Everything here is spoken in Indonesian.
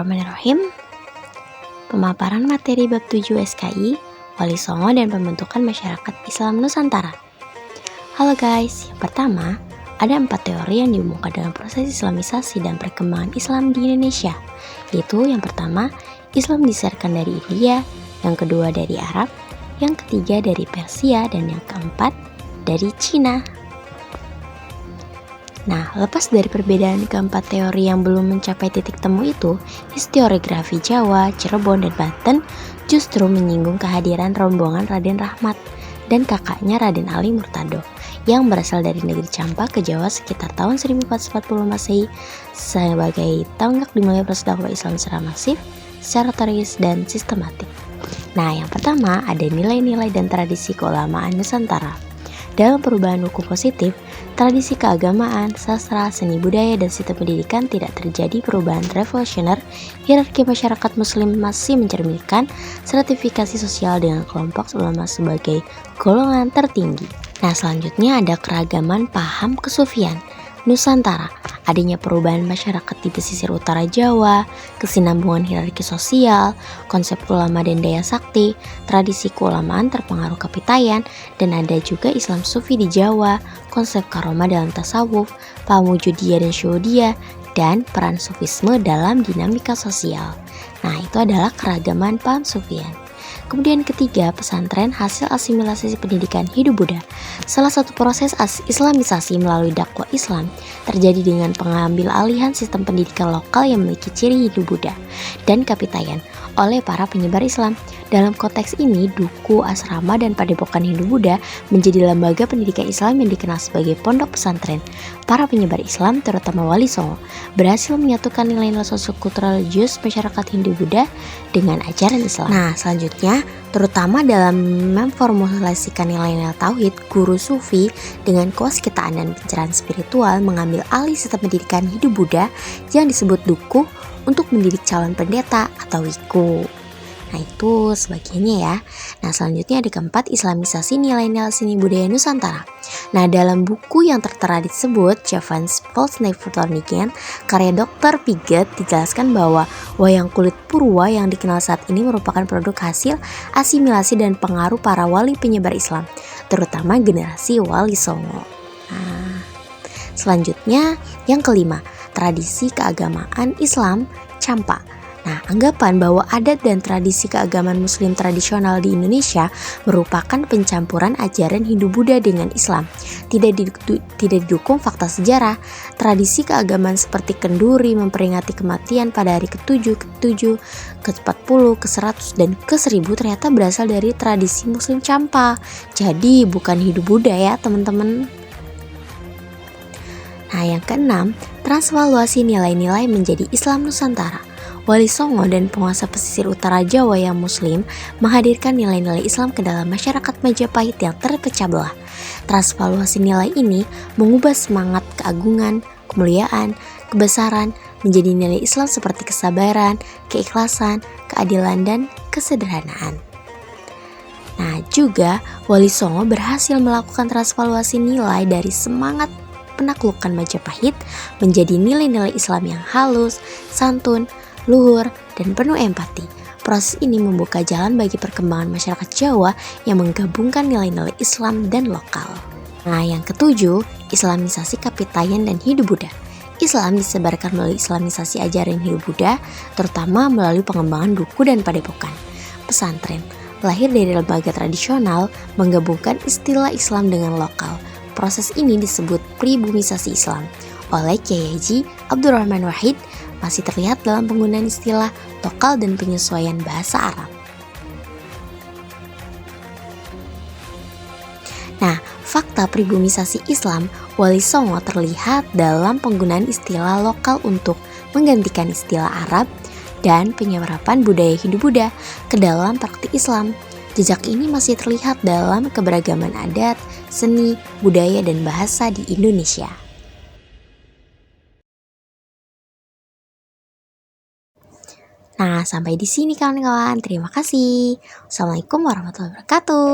Bismillahirrahmanirrahim. Pemaparan materi bab 7 SKI, Wali Songo dan pembentukan masyarakat Islam Nusantara. Halo guys, yang pertama, ada 4 teori yang dihubungkan dengan proses Islamisasi dan perkembangan Islam di Indonesia, yaitu yang pertama, Islam disiarkan dari India, yang kedua dari Arab, yang ketiga dari Persia, dan yang keempat dari Cina. Nah, lepas dari perbedaan keempat teori yang belum mencapai titik temu itu, historiografi Jawa, Cirebon, dan Banten justru menyinggung kehadiran rombongan Raden Rahmat dan kakaknya Raden Ali Murtado yang berasal dari negeri Campa ke Jawa sekitar tahun 1440 Masehi sebagai tonggak dimulai proses dakwah Islam secara masif, secara teoritis dan sistematik. Nah, yang pertama ada nilai-nilai dan tradisi keulamaan Nusantara. Dalam perubahan hukum positif, tradisi keagamaan, sastra, seni budaya, dan sistem pendidikan tidak terjadi perubahan revolusioner. Hierarki masyarakat muslim masih mencerminkan stratifikasi sosial dengan kelompok ulama sebagai golongan tertinggi. Nah, selanjutnya ada keragaman paham kesufian Nusantara. Adanya perubahan masyarakat di pesisir utara Jawa, kesinambungan hierarki sosial, konsep ulama dan daya sakti, tradisi keulamaan terpengaruh kapitayan, dan ada juga Islam Sufi di Jawa, konsep karomah dalam tasawuf, paham wujudiyah dan syuhudiyah, dan peran sufisme dalam dinamika sosial. Nah, itu adalah keragaman paham sufian. Kemudian ketiga, pesantren hasil asimilasi pendidikan Hindu-Buddha. Salah satu proses islamisasi melalui dakwah Islam terjadi dengan pengambil alihan sistem pendidikan lokal yang memiliki ciri Hindu-Buddha dan kapitayan oleh para penyebar Islam. Dalam konteks ini, duku, asrama, dan padepokan Hindu-Buddha menjadi lembaga pendidikan Islam yang dikenal sebagai pondok pesantren. Para penyebar Islam, terutama Wali Songo, berhasil menyatukan nilai-nilai sosio-kultural religius masyarakat Hindu-Buddha dengan ajaran Islam. Nah, selanjutnya, terutama dalam memformulasikan nilai-nilai tauhid, guru sufi dengan kewaskitaan dan pencerahan spiritual mengambil alih sistem pendidikan Hindu-Buddha yang disebut duku untuk mendidik calon pendeta atau wiku. Nah, itu sebagiannya ya. Nah, selanjutnya ada keempat, islamisasi nilai-nilai seni budaya Nusantara. Nah, dalam buku yang tertera disebut Javans Volksnaturkundigen karya Dr. Piget dijelaskan bahwa wayang kulit Purwa yang dikenal saat ini merupakan produk hasil asimilasi dan pengaruh para wali penyebar Islam, terutama generasi Wali Songo. Nah, selanjutnya yang kelima, tradisi keagamaan Islam Campa. Nah, anggapan bahwa adat dan tradisi keagamaan muslim tradisional di Indonesia merupakan pencampuran ajaran Hindu-Buddha dengan Islam. Tidak didukung fakta sejarah. Tradisi keagamaan seperti kenduri memperingati kematian pada hari ke-7, ke-7, ke-40, ke-100, dan ke-1000 ternyata berasal dari tradisi muslim Campa. Jadi bukan Hindu-Buddha ya teman-teman. Nah, yang keenam, transvaluasi nilai-nilai menjadi Islam Nusantara. Wali Songo dan penguasa pesisir utara Jawa yang muslim menghadirkan nilai-nilai Islam ke dalam masyarakat Majapahit yang terpecah belah. Transvaluasi nilai ini mengubah semangat keagungan, kemuliaan, kebesaran menjadi nilai Islam seperti kesabaran, keikhlasan, keadilan, dan kesederhanaan. Nah, juga Wali Songo berhasil melakukan transvaluasi nilai dari semangat penaklukan Majapahit menjadi nilai-nilai Islam yang halus, santun, luhur, dan penuh empati. Proses ini membuka jalan bagi perkembangan masyarakat Jawa yang menggabungkan nilai-nilai Islam dan lokal. Nah, yang ketujuh, islamisasi kapitayan dan Hindu-Buddha. Islam disebarkan melalui islamisasi ajaran Hindu-Buddha, terutama melalui pengembangan duku dan padepokan. Pesantren lahir dari lembaga tradisional menggabungkan istilah Islam dengan lokal. Proses ini disebut pribumisasi Islam oleh Kiai Haji Abdurrahman Wahid, masih terlihat dalam penggunaan istilah lokal dan penyesuaian bahasa Arab. Nah, fakta pribumisasi Islam Wali Songo terlihat dalam penggunaan istilah lokal untuk menggantikan istilah Arab dan penyerapan budaya Hindu-Buddha ke dalam praktik Islam. Jejak ini masih terlihat dalam keberagaman adat, seni, budaya, dan bahasa di Indonesia. Nah, sampai di sini kawan-kawan. Terima kasih. Assalamualaikum warahmatullahi wabarakatuh.